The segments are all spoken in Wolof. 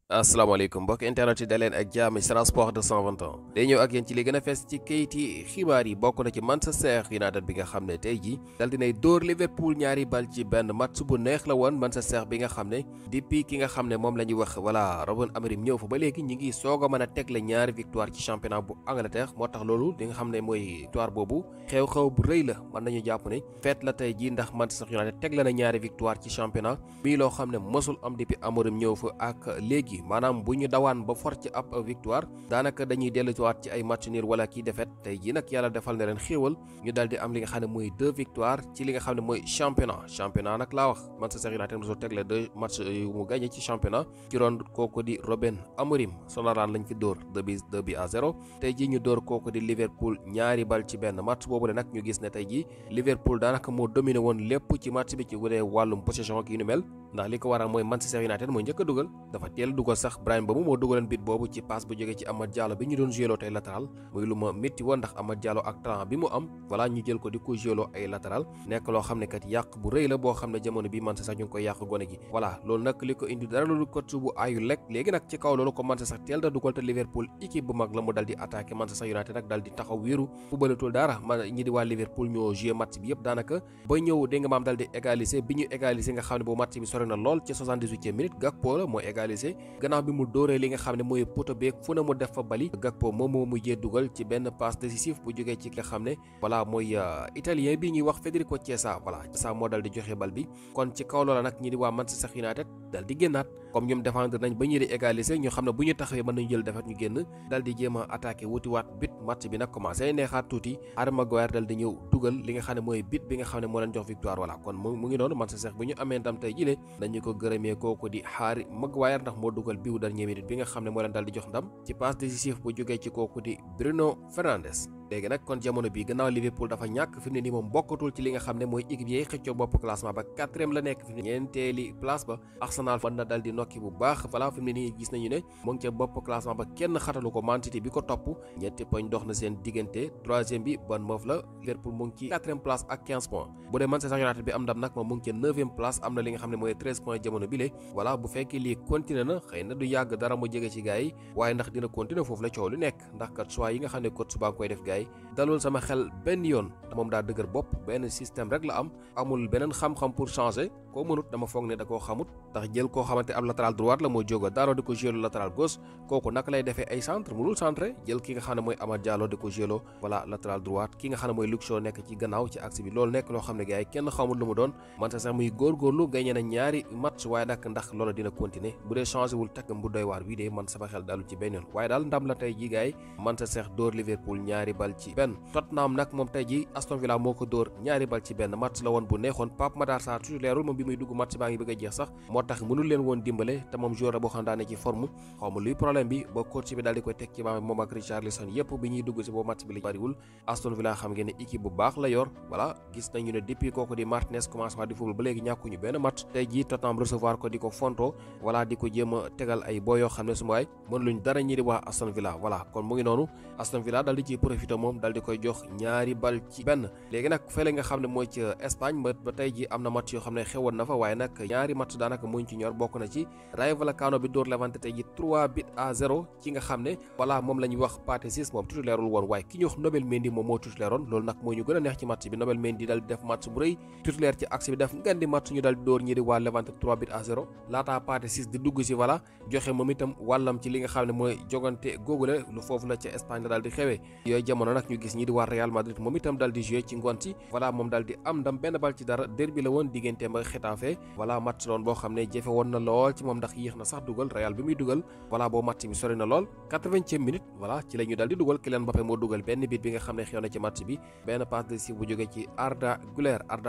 asalaamaaleykum mbokk internet yi daleen ak jàmm ci Sport 221 day ñëw ak yéen ci li gën a fees ci kayiti xibaar yi bokk na ci Manchester United bi nga xam ne tey ji dal dinay dóor Liverpool ñaari bal ci benn match bu neex la woon Manchester bi nga xam ne depuis ki nga xam ne moom la ñuy wax voilà Ruben Amorim ñëw fa ba léegi ñi ngi soog a mën a tegle ñaari victoire ci championnat bu Angleterre moo tax loolu li nga xam ne mooy victoire boobu xew-xew bu rëy la mën nañu jàpp ne feet la tey ji ndax Manchester United tegle na ñaari victoire ci championnat bii loo xam ne mësul am depuis Amorim ñëw fa ak léegi maanaam bu ñu dawaan ba for ci ab victoire daanaka dañuy dellusiwaat ci ay match nul wala kii défaite tey jii nag yàlla defal na leen xéewal ñu daal di am li nga xam ne mooy 2 victoire ci li nga xam ne mooy championnat nag laa wax Manchester United mosoo tegle 2 match yu mu gagné ci championnat ci ron kooku di Ruben Amorim Sunderland lañ fi dóor 2-0 tey jii ñu dóor kooku di Liverpool ñaari bal ci benn match boobu le nag ñu gis ne tey jii Liverpool daanaka moo dominé woon lépp ci match bi ci wudee wàllum possession ak yu ni mel ndax li ko waral mooy Manchester United mooy njëkk a dugal dafa teel dugal sax Brahim ba moo dugaleen bit boobu ci passe bu jógee ci Amad Diallo bi ñu doon jëloo tey latéral muy lu ma métti woon ndax Amad Diallo ak talent bi mu am voilà ñu jël ko di ko jëloo ay latéral nekk loo xam ne kat yàq bu rëy la boo xam ne jamono bi Manchester ñu ngi koy yàq gone gi voilà loolu nag li ko indi dara loolu coach bu ayu lekk léegi nag ci kaw loolu ko Manchester teel da dugal te Liverpool équipe bu mag la mu dal di attaqué Manchester United nag dal di taxaw wéeru fubalatul dara ñi di waa Liverpool ñoo joué match bi yëpp daanaka ba ñëw dégg nga maam dal di égaliser bi ñu égaliser nga xam ne bu match bi sori na lool ci 78e minute Gakpo la mooy égaliser gannaaw bi mu dóoree li nga xam ne mooy poto beeg fu na mu def fa bali Gakpo moom moo mujjee dugal ci benn passe décisif bu jógee ci ki nga xam ne voilà mooy italien bi ñuy wax Federico Chiesa voilà Chiesa moo dal di joxe bal bi kon ci kaw loola nag ñi di waa Manchester United dal di génnaat comme ñoom défendre nañ ba ñi di égaliser ñu xam ne bu ñu taxawee mën nañu jël defet ñu génn dal di jéem a attaqué wutiwaat bit match bi nag commencé neexaat tuuti Harry Maguire dal di ñëw dugal li nga xam ne mooy bit bi nga xam ne moo leen jox victoire voilà kon mu ngi noonu Manchester bu ñu amee ndam tey jile dañu ko gërëmee kooku di Harry Maguire ndax moo dugal biwu dernière minute bi nga xam ne moo leen dal di jox ndam ci passe décisif bu jógee ci kooku di Bruno Fernandes léegi nag kon jamono bi gannaaw Liverpool dafa ñàkk fi mu ne nii moom bokkatul ci li nga xam ne mooy équipe yi xëccoo bopp classement ba 4e la nekk fi mu ne ñeenteeli place ba Arsenal fan na dal di nokki bu baax voilà fi mu ne nii gis nañu ne mu ngi ca bopp classement ba kenn xatalu ko Man City bi ko topp ñetti poñ dox na seen diggante 3e bi Bournemouth la Liverpool mu ngi ci 4e place ak 15 points bu dee Manchester United bi am ndam nag moom mu ngi ca 9e place am na li nga xam ne mooy 13 points jamono bi le voilà bu fekkee lii continué na xëy na du yàgg dara mu jege ci gars yi waaye ndax dina continuer foofu la coow lu nekk ndax kat choix yi nga xam ne coach baa ngi koy def gars yi dalul sama xel benn yoon moom daa dëgër bopp benn système rek la am amul beneen xam-xam pour changer koo mënut dama foog ne da koo xamut ndax jël koo xamante ab latéral droite la moo jóga daanoo di ko gélo latéral gauche kooku naka lay defee ay centre mënul centre jël ki nga xam ne mooy Amad Diallo di ko gélo voilà latéral droite ki nga xam ne mooy Luke Shaw nekk ci gannaaw ci axe bi loolu nekk loo xam ne gars yi kenn xamul lu mu doon Manchester muy góorgóorlu gagné na ñaari match waaye nag ndax loolu dina continuer bu dee changé wul takk bu doy waar bii de man sama xel dalu ci benn yoon waaye daal ndam la tey ji gars yi Manchester dóor Liverpool ñaari bal ci benn Tottenham nag moom tey ji Aston Villa moo ko dóor ñaari bal ci benn match la woon bu neexoon Pape Matar Sarr titulaire moom bi muy dugg match baa ngi bëgg a jeex sax moo tax mënul leen woon dimbale te moom joueur boo xam daane ci forme xaw ma luy problème bi ba coach bi daal di koy teg ci maam moom ak Richarlison yépp bi ñuy dugg si boobu match bi la bariwul Aston Villa xam ngeen ne équipe bu baax la yor voilà gis nañu ne depuis kooku di Martinez commencé waat di football ba léegi ñàkkuñu benn match tey ji Tottenham recevoir ko di ko fonto voilà di ko jéem a tegal ay boo yoo xam ne su ma waay mën luñ dara ñi di waa Aston Villa voilà kon mu ngi noonu Aston Villa daal di ciy profité moom daal di koy jox ñaari bal ci benn léegi nag fële nga xam ne mooy ci Espagne ba tey ji am na match yoo xam ne xewoon na fa waaye nag ñaari match daanaka muñ ci ñor bokk na ci Rayo Vallecano bi dóor Levante tey ji 3-0 ci nga xam ne voilà moom la ñuy wax Pathé Ciss moom titulairul woon waaye ki ñu wax Nabil Mendy moom moo titulaireoon loolu nag moo ñu gën a neex ci match bi Nabil Mendy dal di def match bu rëy titulaire ci axe bi def ngan di match ñu dal di dóor ñi di waa Levante 3-0 laataa Pathé Ciss di dugg si voilà joxe moom itam wàllam ci li nga xam ne mooy jogante googule lu foofu la ca Espagne la daal di xewee yooyu jamono nag ñu gis ñi di waa Real Madrid moom itam dal di joué ci ngoon si voilà moom dal di am ndam benn bal ci dara derby la woon digganteem ak Getafe voilà match loon boo xam ne jafe woon na lool ci moom ndax yéex na sax dugal Real bi muy dugal voilà boo match bi sori na lool 80e minute voilà ci la ñu dal di dugal Kylian Mbappé moo dugal benn bit bi nga xam ne xew na ci match bi benn passe décisive bu jógee ci Arda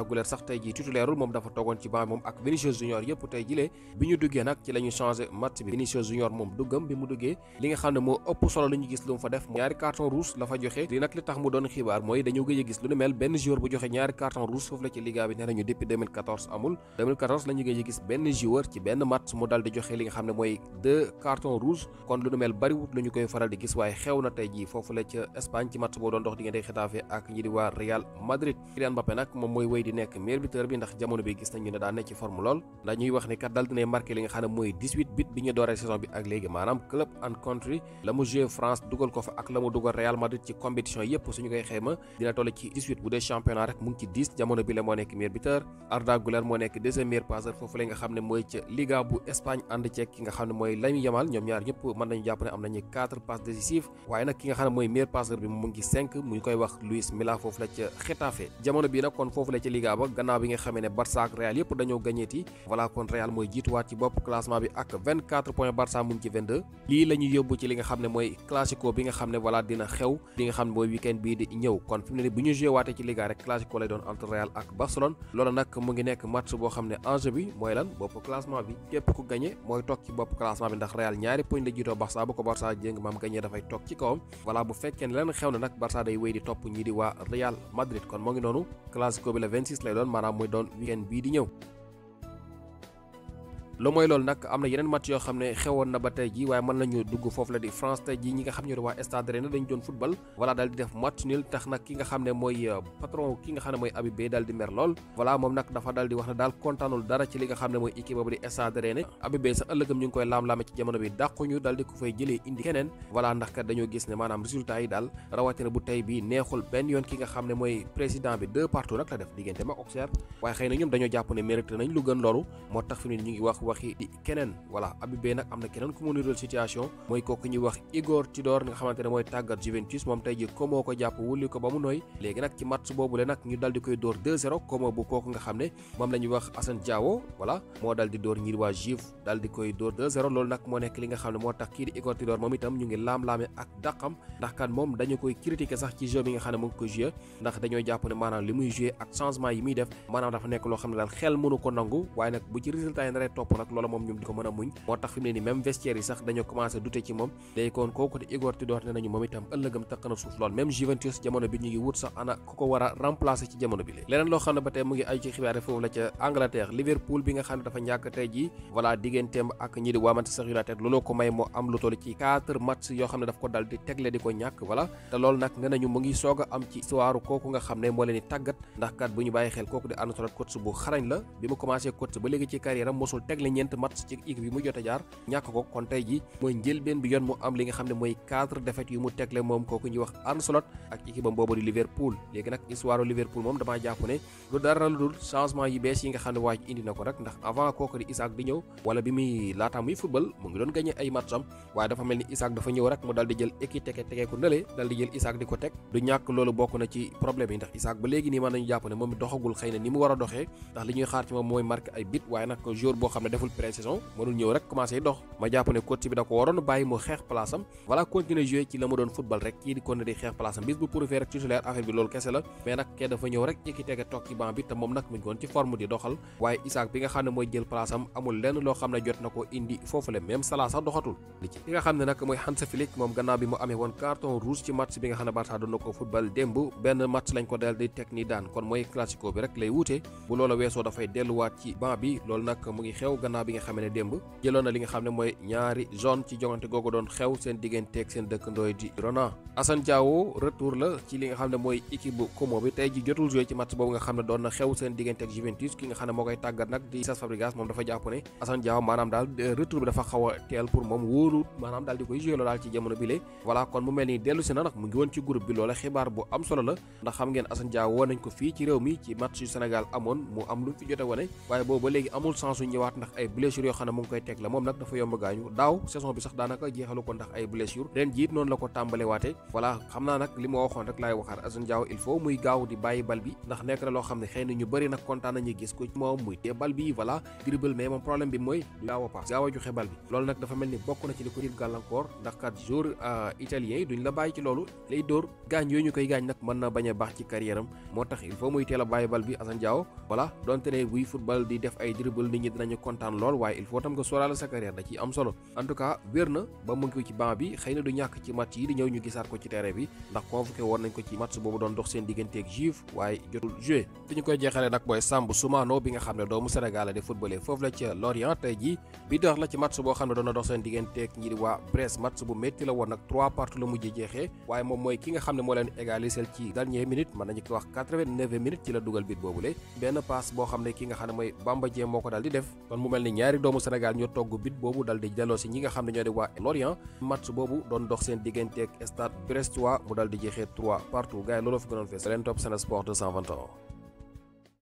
Güler sax tey ji titulairul moom dafa toogoon ci banc moom ak Vinicius Junior yëpp tey jilee bi ñu duggee nag ci la ñu changé match bi Vinicius Junior moom duggam bi mu duggee li nga xam ne moo ëpp solo lu ñu gis lu mu fa def ñaari carton rouge la fa joxe joxe li nag li tax mu doon xibaar mooy dañoo gëj a gis lu nu mel benn joueur bu joxe ñaari carton rouge foofu la ci Liga bi nee nañu depuis 2014 amul 2014 la ñu gëj a gis benn joueur ci benn match mu dal di joxe li nga xam ne mooy 2 carton rouge kon lu nu mel bariwut lu ñu koy faral di gis waaye xew na tey jii foofu la ca Espagne ci match boo doon dox diggante Getafe ak ñi di waa Real Madrid. Kylian Mbappé nag moom mooy wéy di nekk meilleur buteur bi ndax jamono bi gis nañu ne daa nekk ci forme lool ndax ñuy wax ne kat dal dinay marqué li nga xam ne mooy 18 but bi ñu dooree saison bi ak léegi maanaam club and country la mu joué France dugal ko fa ak la mu dugal Real Madrid ci compétition yépp suñu koy xayma dina toll ci 18 bu dee championnat rek mu ngi ci 10 jamono bi la moo nekk meilleur buteur. Arda Güler moo nekk deuxième meilleur passeur foofu la nga xam ne mooy ca Liga bu Espagne ànd ceeg ki nga xam ne mooy Lamine Yamal ñoom ñaar ñëpp mën nañu jàpp ne am nañu 4 passes décisives waaye nag ki nga xam ne mooy meilleur passeur bi mu ngi 5 mu ngi koy wax Luis Milla foofu la ca Getafe jamono bi nag kon foofu la ca Liga ba gannaaw bi nga xamee ne Barça ak Real yëpp dañoo gañeeti voilà kon Real mooy jiituwaat ci bopp classement bi ak 24 points Barça mu ngi ci 22 lii la ñuy yóbbu ci li nga xam ne mooy classico bi nga xam ne voilà dina xew li nga xam ne mooy weekend bii di ñëw kon fi mu ne nii bu ñu joué waatee ci Liga rek classico lay doon entre Real ak Barcelone loolu nag mu ngi nekk match boo xam ne enjeu bi mooy lan bopp classement bi képp ku gagné mooy toog ci bopp classement bi ndax Real ñaari poñ la jiitoo Barça bu ko Barça jéng maam gagné dafay toog ci kawam voilà bu fekkee ne leen xew na nag Barça day wéy di topp ñi di waa Real Madrid kon moo ngi noonu classico bi la 26 lay doon maanaam muy doon weekend bii di ñëw. lu mooy loolu nag am na yeneen match yoo xam ne xewoon na ba tey ji waaye mën nañu dugg foofu la di France tey ji ñi nga xam ne waa Stade Rennais dañu doon football voilà daal di def match nul tax nag ki nga xam ne mooy patron ki nga xam ne mooy Habib Beye daal di mer lool voilà moom nag dafa daal di wax ne daal kontaanul dara ci li nga xam ne mooy équipe boobu di Stade Rennais Habib Beye sax ëllëgam ñu ngi koy laam-laame ci jamono bi dàquñu daal di ko fay jëlee indi keneen voilà ndax kat dañoo gis ne maanaam résultat yi daal rawatina bu tey bi neexul benn yoon ki nga xam ne mooy président bi 2 partout nag la def diggante ma Auxerre waaye xëy na ñoom dañoo jàpp ne mérité nañ lu gën loolu moo tax fi ñu ngi wax waxi di keneen voilà Habib Beye nag am na keneen ku mu nirool situation mooy kooku ñuy wax Igor Tudor nga xamante ne mooy tàggat Juventus moom tey ji Como ko jàpp wulli ko ba mu nooy léegi nag ci match boobule nag ñu dal di koy dóor 2-0 Como bu kooku nga xam ne moom la ñuy wax Assane Diao voilà moo dal di dóor ñi waa Juve dal di koy dóor 2-0 loolu nag moo nekk li nga xam ne moo tax kii di Igor Tudor moom itam ñu ngi laam-laame ak dàqam ndax kan moom dañu koy critiquer sax ci jeu bi nga xam ne mu ngi ko joué ndax dañoo jàpp ne maanaam li muy joué ak changement yi muy def maanaam dafa nekk loo xam ne daal xel mënu ko nangu waaye nag bu ci résultat yi naree topp nag loola moom ñoom di ko mën a muñ moo tax fi mu ne ni même vestiaire yi sax dañoo commencé douter ci moom léegi kon kooku di Igor Tudor ne nañu moom itam ëllëgam taq na suuf lool même Juventus jamono bi ñu ngi wut sax ana ku ko war a remplacer ci jamono bi léegi leneen loo xam ne ba tey mu ngi aju ci xibaar foofu la ca Angleterre Liverpool bi nga xam ne dafa ñàkk tey ji voilà digganteem ak ñi di waa Manchester United looloo ko may moo am lu toll ci 4 match yoo xam ne daf ko dal di tegle di ko ñàkk voilà te loolu nag ne nañu mu ngi soog a am ci histoire kooku nga xam ne moo leen di tàggat ndax kat bu ñu bàyyi xel kooku di Arne Slot coach bu xarañ la bi mu commencé coach ba léegi ci carrière am mosul tegle ñeent match ci équipe bi mu jot a jaar ñàkk ko kon tey ji mooy njëlbeen bi yoon mu am li nga xam ne mooy 4 défaites yu mu tegle moom kooku ñuy wax Arne Slot ak équipe am boobu di Liverpool léegi nag histoire Liverpool moom damaa jàpp ne lu dara lu dul changement yi bees yi nga xam ne waa ji indi na ko rek ndax avant kooku di Isaac di ñëw wala bi muy laataa muy football mu ngi doon gagné ay match am waaye dafa mel ni Isaac dafa ñëw rek mu dal di jël équipe tegee ko nële dal di jël Isaac di ko teg du ñàkk loolu bokk na ci problème yi ndax Isaac ba léegi nii mën nañu jàpp ne moom doxagul xëy na ni mu war a doxee ndax li ñuy xaar ci moom mooy marqué ay bit waaye nag joueur boo xam ne deful pré-saison mënul ñëw rek commencé dox ma jàpp ne coach bi da ko waroon bàyyi mu xeex place am voilà continuer jouer ci la mu doon football rek kii di kon di xeex place am bis bu prouvé rek titulaire affaire bi loolu kese la mais nag kee dafa ñëw rek équipe tege toog ci banc bi te moom nag mu ngi woon ci forme di doxal waaye Isaac bi nga xam ne mooy jël place am amul lenn loo xam ne jot na ko indi foofu la même Salah sax doxatul li ci ki nga xam ne nag mooy Hansi Flick moom gannaaw bi mu amee woon carton rouge ci match bi nga xam ne Barça doon na ko football démb benn match lañ ko dal di teg ni daan kon mooy classico bi rek lay wuute bu loola weesoo dafay delluwaat ci banc bi loolu nag mu ngi xew gannaaw bi nga xam ne démb jëloon na li nga xam ne mooy ñaari zone ci jongante googu doon xew seen digganteeg seen dëkkandooy di Girona Assane Diao retour la ci li nga xam ne mooy équipe bu Como bi tey ji jotul joué ci match boobu nga xam ne doon na xew seen digganteeg Juventus ki nga xam ne moo koy tàggat nag di Cesc Fabregas moom dafa jàpp ne Assane Diao maanaam daal retour bi dafa xaw a teel pour moom wóoru maanaam daal di koy joué daal ci jamono bi voilà kon mu mel ni dellu si na nag mu ngi woon ci groupe bi loola xibaar bu am solo la ndax xam ngeen Assane Diao woo nañ ko fii ci réew mi ci match yu Sénégal amoon mu am lu mu fi jote wane waaye boobu ba léegi amul chance su ñëwaat ndax ay blessures yoo xam ne mu ngi koy teg la moom nag dafa yomb gaañu daaw saison bi sax daanaka jeexalu ko ndax ay blessures ren jiit noonu la ko tàmbale waate voilà xam naa nag li ma waxoon rek laay waxaat Assane Diao il faut muy gaaw di bàyyi bal bi ndax nekk na loo xam ne xëy na ñu bëri nag kontaan nañu gis ko moom muy tee bal bi voilà dribble mais moom problème bi mooy gaaw a paas gaaw a joxe bal bi loolu nag dafa mel ni bokk na ci li ko dir gàllankoor ndax kat joueur italien yi duñ la bàyyi ci loolu lay dóor gaañ yooyu ñu koy gaañ nag mën na bañ a baax ci carrière am moo tax il faut muy teel a bàyyi bal bi Assane Diao voilà donte ne buy football di def ay dribble nit ñi dinañu kontaan kontaan lool waaye il faut tam nga sóoraale sa carrière da ciy am solo en tout cas wér na ba mu ngi ci banc bi xëy na du ñàkk ci match yi di ñëw ñu gisaat ko ci terrain bi ndax convoqué woon nañ ko ci match boobu doon dox seen digganteeg Juve waaye jotul joué fi ñu koy jeexalee nag mooy Sambou Soumano bi nga xam ne doomu Sénégal la di footballé foofu la ca Lorient tey jii bi dox la ci match boo xam ne doon na dox seen digganteeg ñi di waa Brest match bu métti la woon nag 3 partout la mujjee jeexee waaye moom mooy ki nga xam ne moo leen égalisé ci dernière minute mën nañu ko wax 89e minute ci la dugal bit boobule benn passe boo xam ne ki nga xam ne mooy Bamba Dieng moo ko dal di def kon mu mel ni ñaari doomu Sénégal ñoo togg bit boobu dal di delloo si ñi nga xam ne ñoo di waa Lorient match boobu doon dox seen digganteeg stade brestois mu dal di jeexee 3 partout gars yi looloo fi gënoon fees leen topp Sen Sport 221